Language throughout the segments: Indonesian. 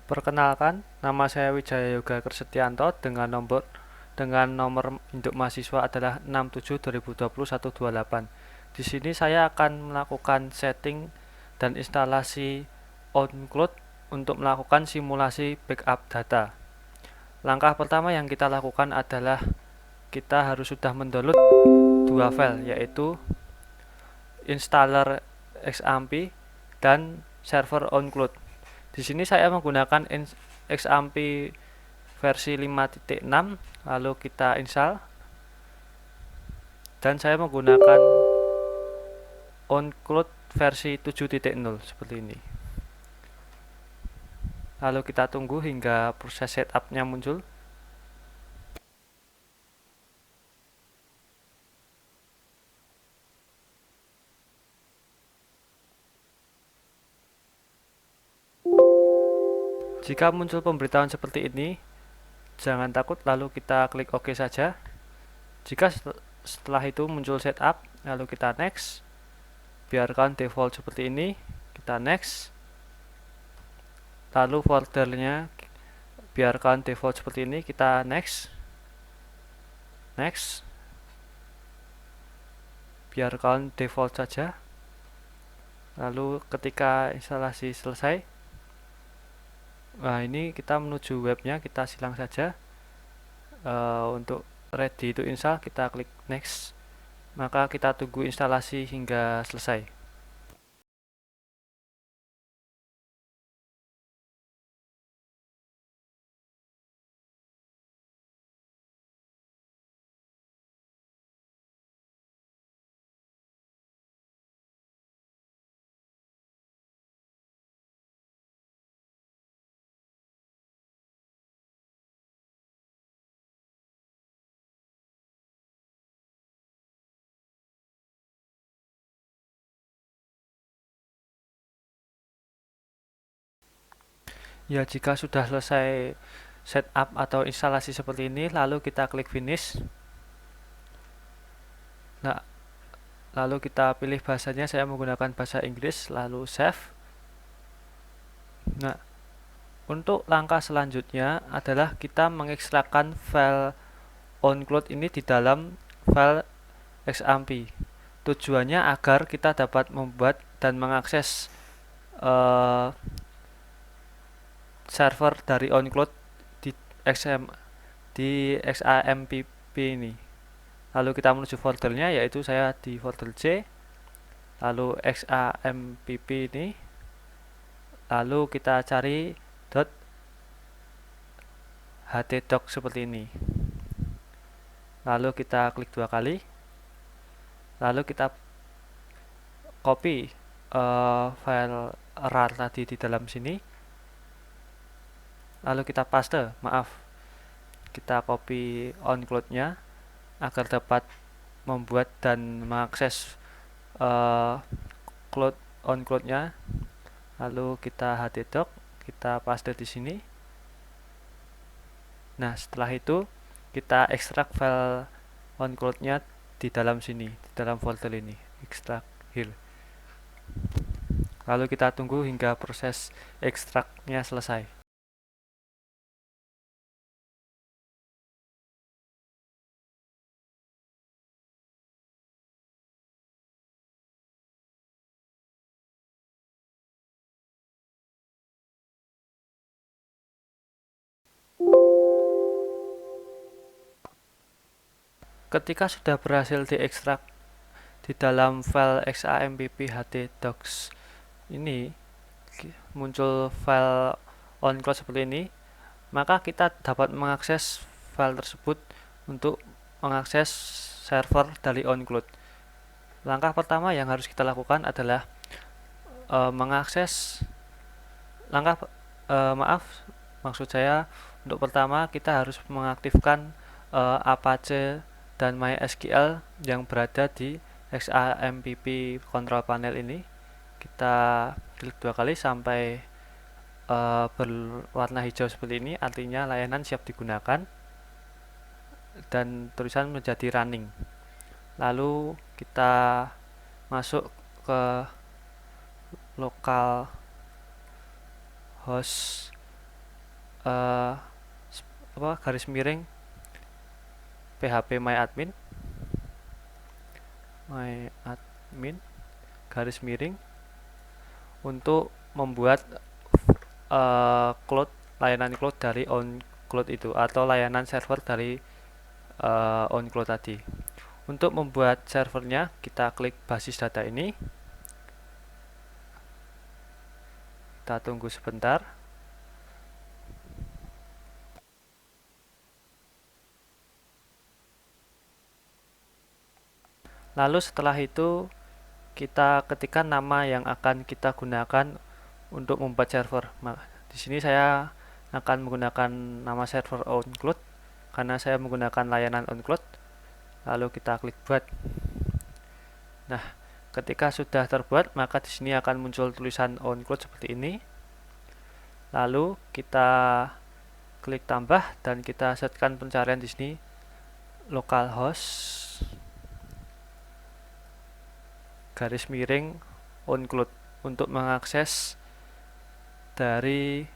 Perkenalkan, nama saya Wijaya Yoga Kersetianto dengan nomor induk mahasiswa adalah 67 2020 128. Di sini saya akan melakukan setting dan instalasi OnCloud untuk melakukan simulasi backup data. Langkah pertama yang kita lakukan adalah kita harus sudah mendownload dua file, yaitu installer XAMPP dan server OnCloud. Di sini saya menggunakan XAMPP versi 5.6, lalu kita install, dan saya menggunakan OnCloud versi 7.0 seperti ini. Lalu kita tunggu hingga proses setupnya muncul. Jika muncul pemberitahuan seperti ini, jangan takut, lalu kita klik OK saja. Jika setelah itu muncul setup, lalu kita next. Biarkan default seperti ini, kita next. Lalu foldernya biarkan default seperti ini, kita next. Next. Biarkan default saja. Lalu ketika instalasi selesai, nah ini kita menuju webnya, kita silang saja. Untuk ready to install, kita klik next. Maka kita tunggu instalasi hingga selesai. Ya, jika sudah selesai setup atau instalasi seperti ini, lalu kita klik finish. Nah, lalu kita pilih bahasanya, saya menggunakan bahasa Inggris, lalu save. Nah, untuk langkah selanjutnya adalah kita mengekstrakkan file OnCloud ini di dalam file XAMPP. Tujuannya agar kita dapat membuat dan mengakses server dari OnCloud di XAMPP ini. Lalu kita menuju foldernya, yaitu saya di folder C, lalu XAMPP ini, lalu kita cari .htdoc seperti ini. Lalu kita klik dua kali, lalu kita copy file rar tadi di dalam sini, lalu kita paste, kita copy OnCloud-nya agar dapat membuat dan mengakses OnCloud-nya. Lalu kita htdoc, kita paste di sini. Nah, setelah itu kita ekstrak file OnCloud-nya di dalam sini, di dalam folder ini, extract here. Lalu kita tunggu hingga proses ekstraknya selesai. Ketika sudah berhasil diekstrak di dalam file XAMPP htdocs ini, muncul file OnCloud seperti ini, maka kita dapat mengakses file tersebut untuk mengakses server dari OnCloud. Langkah pertama yang harus kita lakukan adalah mengakses maksud saya, untuk pertama kita harus mengaktifkan Apache dan MySQL yang berada di XAMPP control panel ini. Kita klik dua kali sampai berwarna hijau seperti ini, artinya layanan siap digunakan dan tulisan menjadi running. Lalu kita masuk ke local host uh, garis miring php myadmin garis miring untuk membuat cloud layanan cloud dari OnCloud itu atau layanan server dari OnCloud tadi. Untuk membuat servernya, kita klik basis data ini. Kita tunggu sebentar. Lalu setelah itu kita ketikkan nama yang akan kita gunakan untuk membuat server. Di sini saya akan menggunakan nama server OnCloud karena saya menggunakan layanan OnCloud. Lalu kita klik buat. Nah, ketika sudah terbuat, maka di sini akan muncul tulisan OnCloud seperti ini. Lalu kita klik tambah dan kita setkan pencarian di sini localhost garis miring OnCloud untuk mengakses dari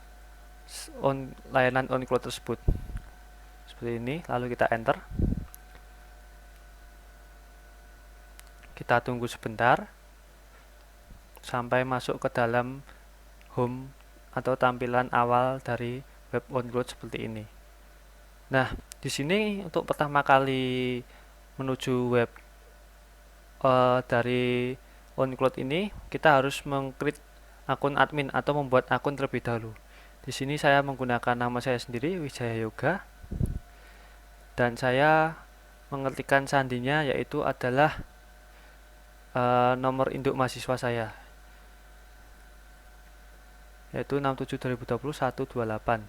layanan OnCloud tersebut. Seperti ini, lalu kita enter. Kita tunggu sebentar sampai masuk ke dalam home atau tampilan awal dari web OnCloud seperti ini. Nah, di sini untuk pertama kali menuju web dari OnCloud ini, kita harus mengcreate akun admin atau membuat akun terlebih dahulu. Di sini saya menggunakan nama saya sendiri, Wijaya Yoga, dan saya mengetikkan sandinya yaitu adalah nomor induk mahasiswa saya, yaitu 67/2020/128.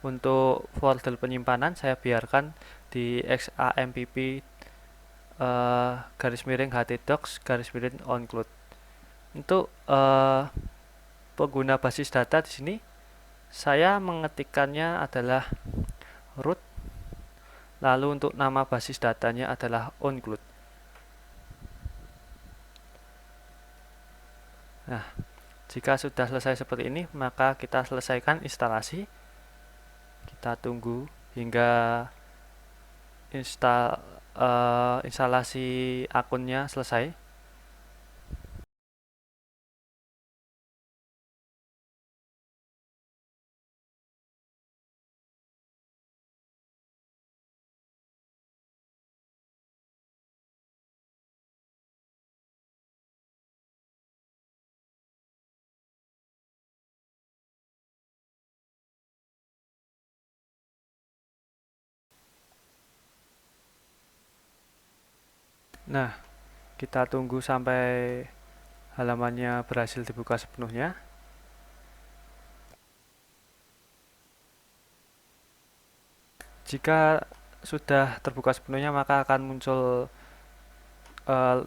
Untuk folder penyimpanan saya biarkan di xampp garis miring htdocs garis miring OnCloud. Untuk pengguna basis data di sini saya mengetikkannya adalah root, lalu untuk nama basis datanya adalah OnCloud. Nah, jika sudah selesai seperti ini, maka kita selesaikan instalasi. Kita tunggu hingga instalasi akunnya selesai. Nah, kita tunggu sampai halamannya berhasil dibuka sepenuhnya. Jika sudah terbuka sepenuhnya, maka akan muncul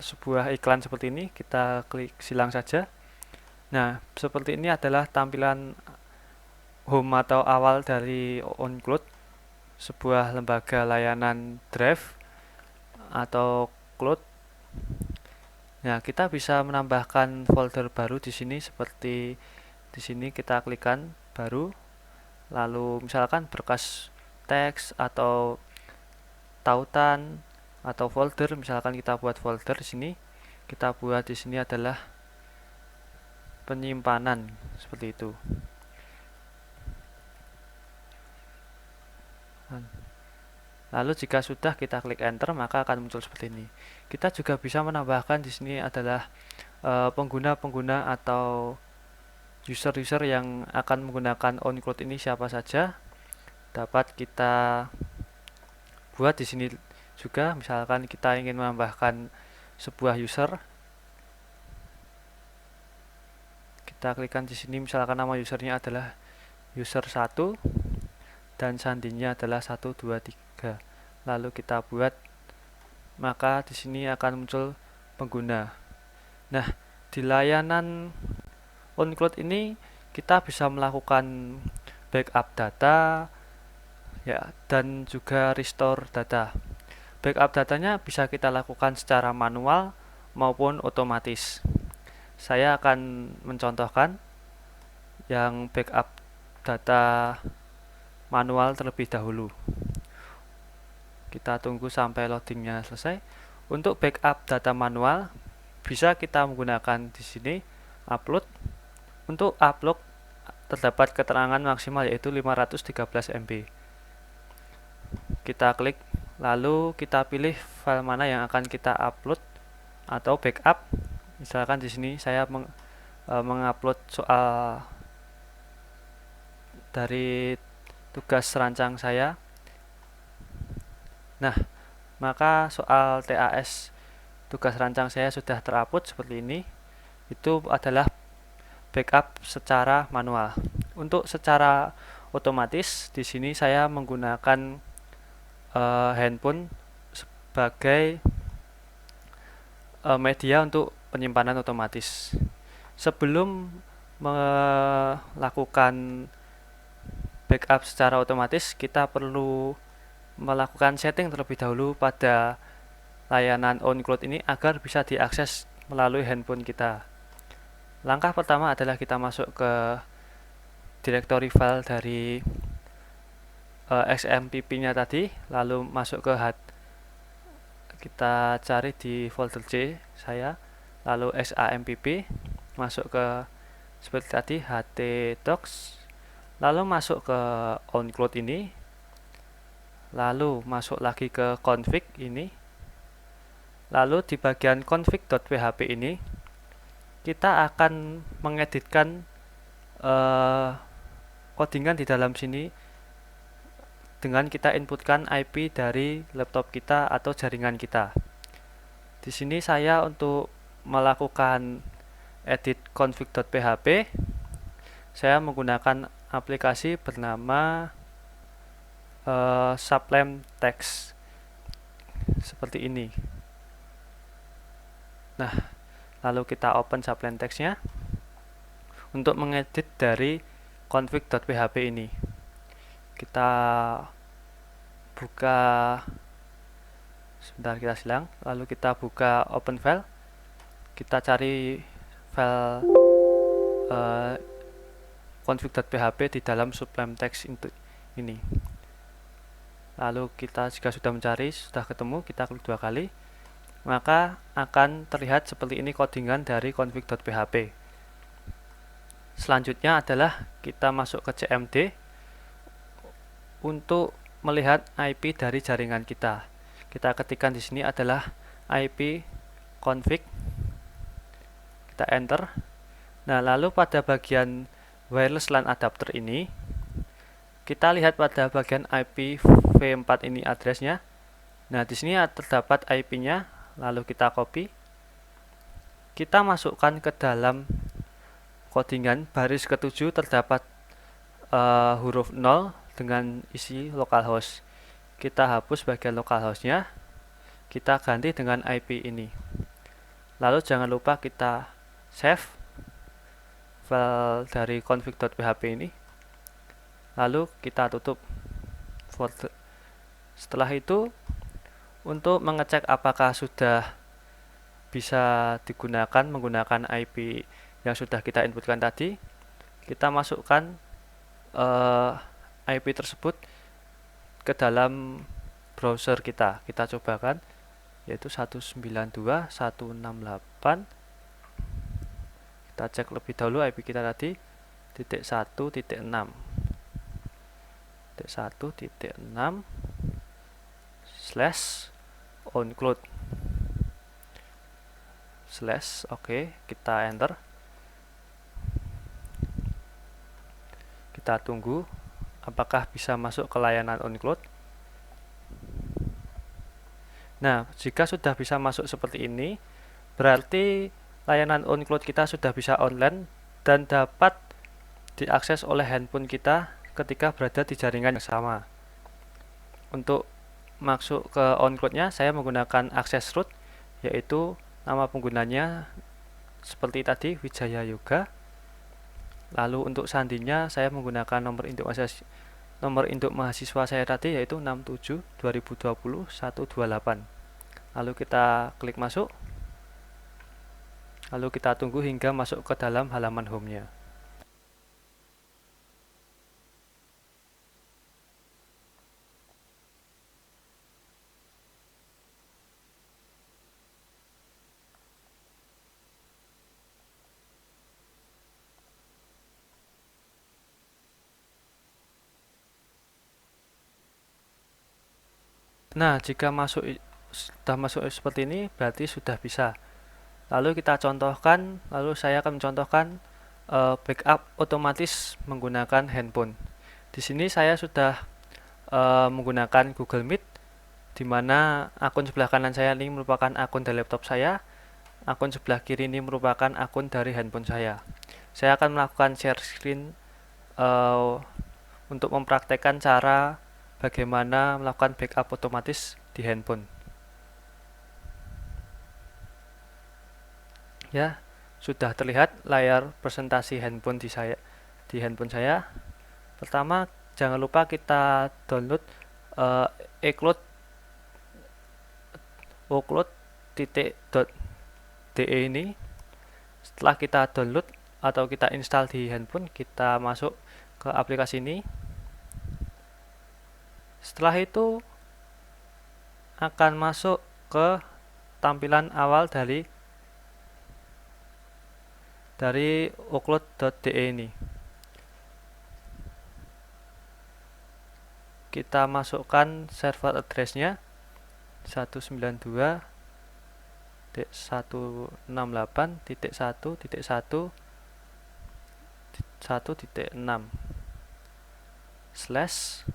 sebuah iklan seperti ini. Kita klik silang saja. Nah, seperti ini adalah tampilan home atau awal dari OnCloud, sebuah lembaga layanan Drive atau cloud. Nah, kita bisa menambahkan folder baru di sini seperti di sini kita klikkan baru, lalu misalkan berkas teks atau tautan atau folder, misalkan kita buat folder di sini, kita buat di sini adalah penyimpanan seperti itu. Lalu jika sudah kita klik enter, maka akan muncul seperti ini. Kita juga bisa menambahkan di sini adalah pengguna-pengguna atau user-user yang akan menggunakan OnCloud ini siapa saja. Dapat kita buat di sini juga. Misalkan kita ingin menambahkan sebuah user, kita klikkan di sini. Misalkan nama usernya adalah user 1 dan sandinya adalah 123. Lalu kita buat, maka di sini akan muncul pengguna. Nah, di layanan OnCloud ini kita bisa melakukan backup data ya, dan juga restore data. Backup datanya bisa kita lakukan secara manual maupun otomatis. Saya akan mencontohkan yang backup data manual terlebih dahulu. Kita tunggu sampai loadingnya selesai. Untuk backup data manual bisa kita menggunakan di sini upload. Untuk upload terdapat keterangan maksimal yaitu 513 MB. Kita klik, lalu kita pilih file mana yang akan kita upload atau backup. Misalkan di sini saya mengupload soal dari tugas rancang saya. Nah, maka soal TAS tugas rancang saya sudah terupload seperti ini. Itu adalah backup secara manual. Untuk secara otomatis di sini saya menggunakan handphone sebagai media untuk penyimpanan otomatis. Sebelum melakukan backup secara otomatis, kita perlu melakukan setting terlebih dahulu pada layanan OnCloud ini agar bisa diakses melalui handphone kita. Langkah pertama adalah kita masuk ke directory file dari XMPP-nya tadi, lalu masuk ke kita cari di folder C saya, lalu XAMPP, masuk ke seperti tadi htdocs, lalu masuk ke OnCloud ini, lalu masuk lagi ke config ini, lalu di bagian config.php ini kita akan mengeditkan codingan di dalam sini dengan kita inputkan IP dari laptop kita atau jaringan kita. Di sini saya untuk melakukan edit config.php, saya menggunakan aplikasi bernama Sublime Text seperti ini. Nah, lalu kita open Sublime Text-nya untuk mengedit dari config.php ini. Kita buka, sebentar kita silang, lalu kita buka open file, kita cari file config.php di dalam Sublime Text ini. Lalu kita jika sudah mencari, sudah ketemu, kita klik 2 kali, maka akan terlihat seperti ini codingan dari config.php. Selanjutnya adalah kita masuk ke CMD untuk melihat IP dari jaringan kita. Kita ketikkan di sini adalah IP config. Kita enter. Nah, lalu pada bagian wireless LAN adapter ini, kita lihat pada bagian IPv4 ini addressnya. Nah, di sini terdapat IP-nya, lalu kita copy. Kita masukkan ke dalam codingan baris ke-7 terdapat huruf 0 dengan isi localhost. Kita hapus bagian localhost-nya, kita ganti dengan IP ini. Lalu jangan lupa kita save file dari config.php ini, lalu kita tutup folder. Setelah itu, untuk mengecek apakah sudah bisa digunakan menggunakan IP yang sudah kita inputkan tadi, kita masukkan IP tersebut ke dalam browser kita. Kita cobakan, yaitu 192.168. Kita cek lebih dahulu IP kita tadi .1.6 /oncloud/ oke, kita enter. Kita tunggu apakah bisa masuk ke layanan OnCloud. Nah, jika sudah bisa masuk seperti ini, berarti layanan OnCloud kita sudah bisa online dan dapat diakses oleh handphone kita ketika berada di jaringan yang sama. Untuk masuk ke OnCloud-nya, saya menggunakan akses root, yaitu nama penggunanya seperti tadi, Wijaya Yoga. Lalu untuk sandinya saya menggunakan nomor induk mahasiswa saya tadi, yaitu 67/2020/128. Lalu kita klik masuk, lalu kita tunggu hingga masuk ke dalam halaman home-nya. Nah, jika sudah masuk seperti ini, berarti sudah bisa. Lalu saya akan mencontohkan backup otomatis menggunakan handphone. Di sini saya sudah menggunakan Google Meet, di mana akun sebelah kanan saya ini merupakan akun dari laptop saya, akun sebelah kiri ini merupakan akun dari handphone saya. Saya akan melakukan share screen untuk mempraktekkan cara bagaimana melakukan backup otomatis di handphone. Ya, sudah terlihat layar presentasi di handphone saya. Pertama, jangan lupa kita download ecloud ocloud.de ini. Setelah kita download atau kita install di handphone, kita masuk ke aplikasi ini. Setelah itu akan masuk ke tampilan awal dari ocloud.de ini. Kita masukkan server address-nya 192.168.1.1.1.6 slash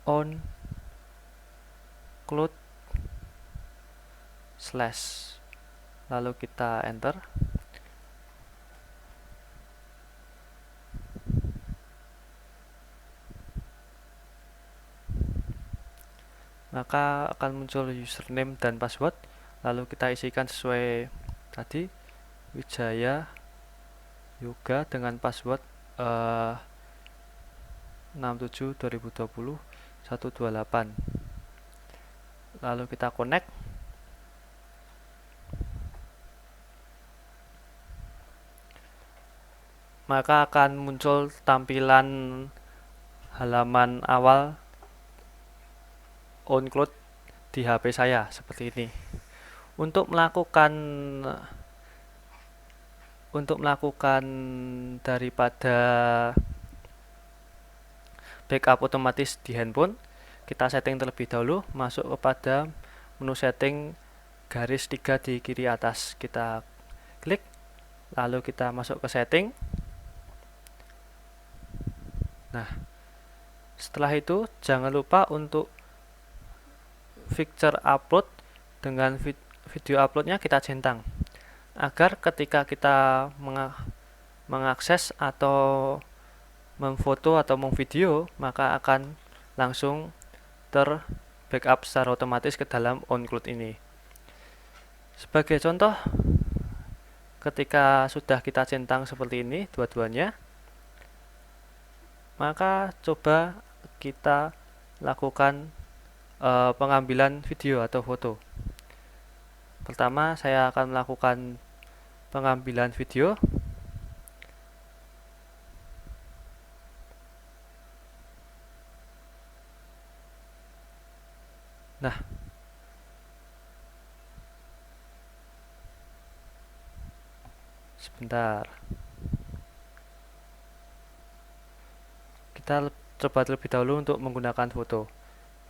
on cloud slash, lalu kita enter. Maka akan muncul username dan password, lalu kita isikan sesuai tadi, Wijaya Yoga dengan password 67/2020/128. Lalu kita connect. Maka akan muncul tampilan halaman awal OnCloud di HP saya seperti ini. Untuk melakukan daripada backup otomatis di handphone, kita setting terlebih dahulu, masuk kepada menu setting garis 3 di kiri atas, kita klik, lalu kita masuk ke setting. Nah, setelah itu jangan lupa untuk feature upload dengan video uploadnya kita centang, agar ketika kita mengakses atau memfoto atau memvideo, maka akan langsung backup secara otomatis ke dalam OnCloud ini. Sebagai contoh, ketika sudah kita centang seperti ini dua-duanya, maka coba kita lakukan pengambilan video atau foto. Pertama, saya akan melakukan pengambilan video. Nah, sebentar. Kita coba terlebih dahulu untuk menggunakan foto.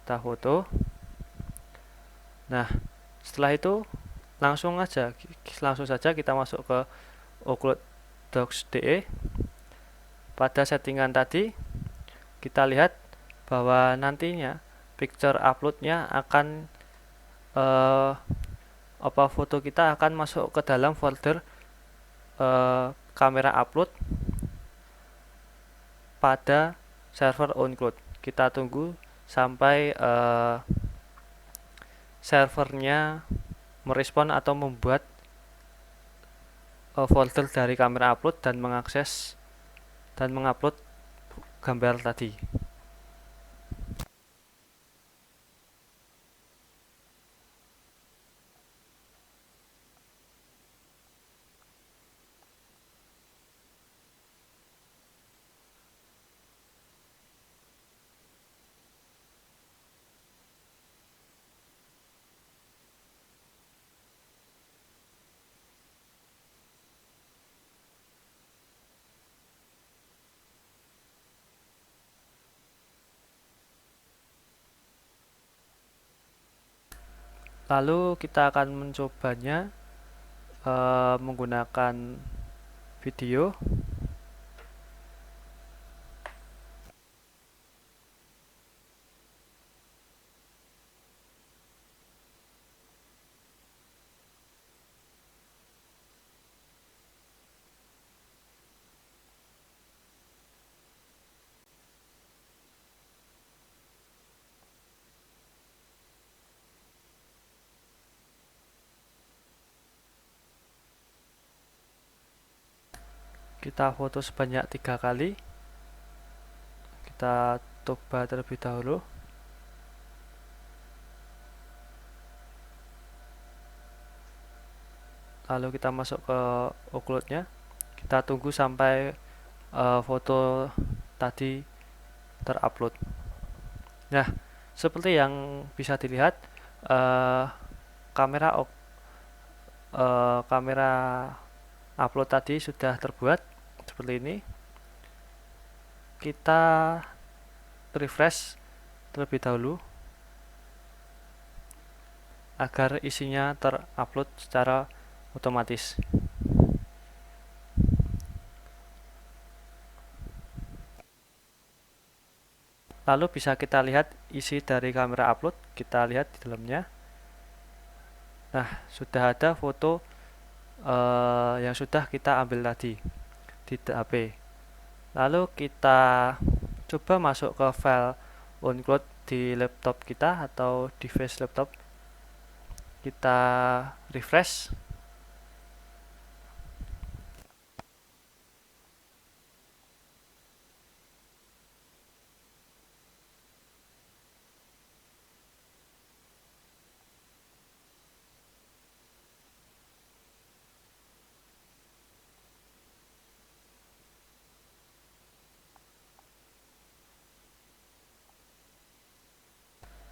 Kita foto. Nah, setelah itu langsung saja kita masuk ke ocloud.docs.de. Pada settingan tadi kita lihat bahwa nantinya picture uploadnya akan foto kita akan masuk ke dalam folder kamera upload pada server OnCloud. Kita tunggu sampai servernya merespon atau membuat folder dari kamera upload dan mengakses dan mengupload gambar tadi. Lalu kita akan mencobanya menggunakan video. Kita foto sebanyak 3 kali. Kita coba terlebih dahulu. Lalu kita masuk ke uploadnya. Kita tunggu sampai foto tadi terupload. Nah, seperti yang bisa dilihat, uh, kamera kamera upload tadi sudah terbuat seperti ini. Kita refresh terlebih dahulu agar isinya terupload secara otomatis. Lalu bisa kita lihat isi dari kamera upload, kita lihat di dalamnya. Nah, sudah ada foto yang sudah kita ambil tadi di HP. Lalu kita coba masuk ke file OnCloud di laptop kita atau device laptop. Kita refresh.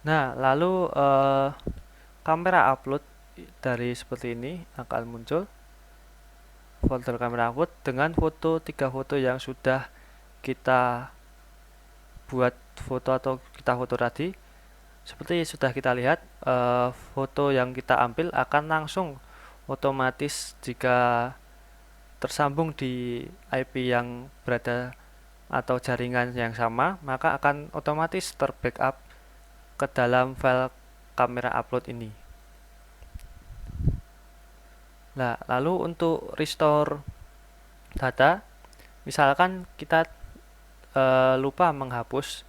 Nah, lalu kamera upload dari seperti ini akan muncul folder kamera upload dengan tiga foto yang sudah kita buat foto atau kita foto tadi. Seperti sudah kita lihat, foto yang kita ambil akan langsung otomatis jika tersambung di IP yang berada atau jaringan yang sama, maka akan otomatis terbackup ke dalam file kamera upload ini. Nah, lalu untuk restore data, misalkan kita lupa menghapus,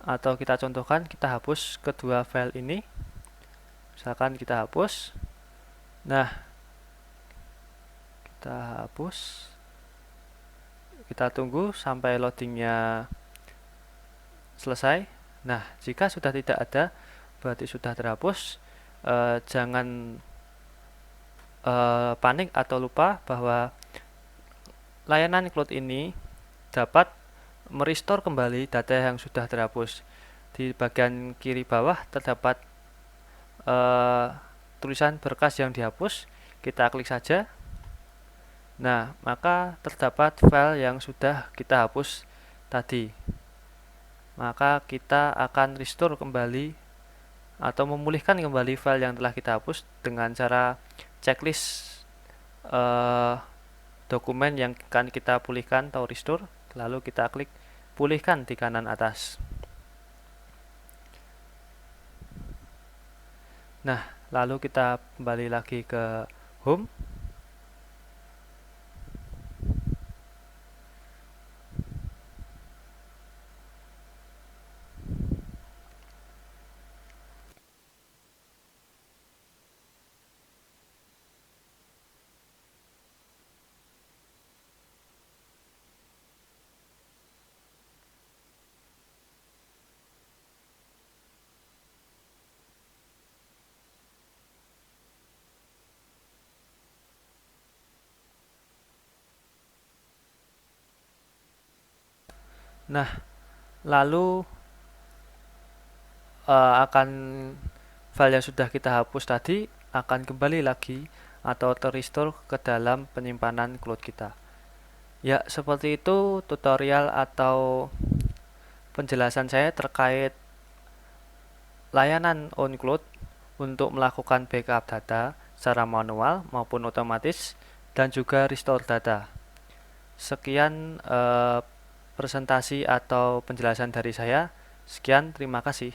atau kita contohkan kita hapus kedua file ini, misalkan kita hapus. Nah, kita hapus, kita tunggu sampai loadingnya selesai. Nah, jika sudah tidak ada, berarti sudah terhapus. Jangan panik atau lupa bahwa layanan cloud ini dapat merestore kembali data yang sudah terhapus. Di bagian kiri bawah terdapat tulisan berkas yang dihapus. Kita klik saja. Nah, maka terdapat file yang sudah kita hapus tadi. Maka kita akan restore kembali atau memulihkan kembali file yang telah kita hapus dengan cara checklist dokumen yang akan kita pulihkan atau restore, lalu kita klik pulihkan di kanan atas. Nah, lalu kita kembali lagi ke home. Nah, lalu akan file yang sudah kita hapus tadi akan kembali lagi atau terrestore ke dalam penyimpanan cloud kita. Ya, seperti itu tutorial atau penjelasan saya terkait layanan OnCloud untuk melakukan backup data secara manual maupun otomatis dan juga restore data. Sekian presentasi atau penjelasan dari saya. Sekian, terima kasih.